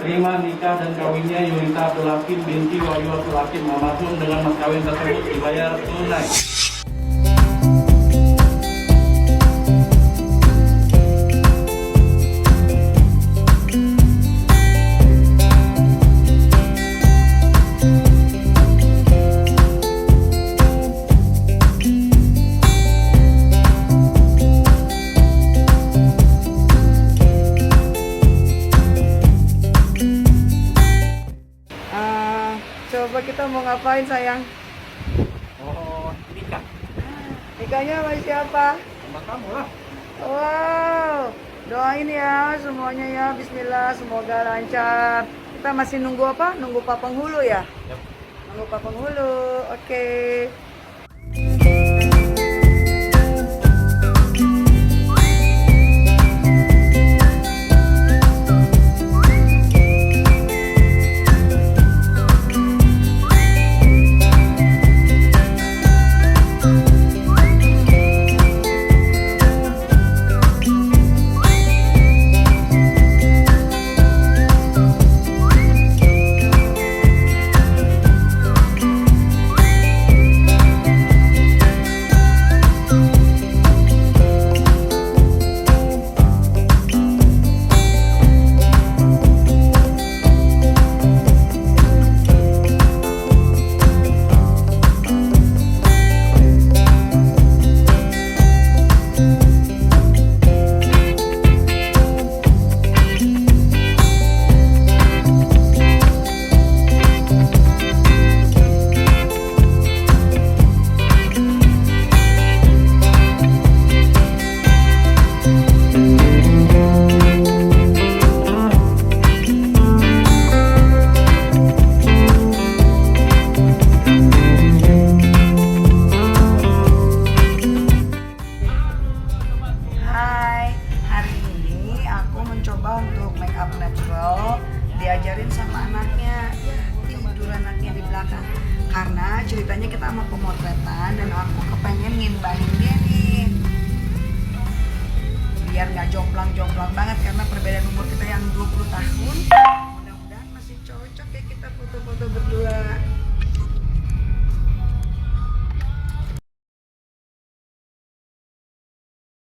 terima nikah dan kawinnya Yulita Abdulakim binti Wahyu Abdulakim almarhum dengan mas kawin tersebut dibayar tunai. Coba kita mau ngapain sayang? Oh, nikah Nikahnya sama siapa? sama kamu lah. Wow, doain ya semuanya ya. Bismillah, semoga lancar. Kita masih nunggu apa? Nunggu Pak Penghulu ya? Yap. Nunggu Pak Penghulu, oke. Untuk make up natural diajarin sama anaknya, ya tidur anaknya di belakang karena ceritanya kita mau pemotretan dan aku kepengen ngimbangin dia nih biar nggak jomplang-jomplang banget karena perbedaan umur kita yang 20 tahun. Mudah-mudahan masih cocok ya kita foto-foto berdua.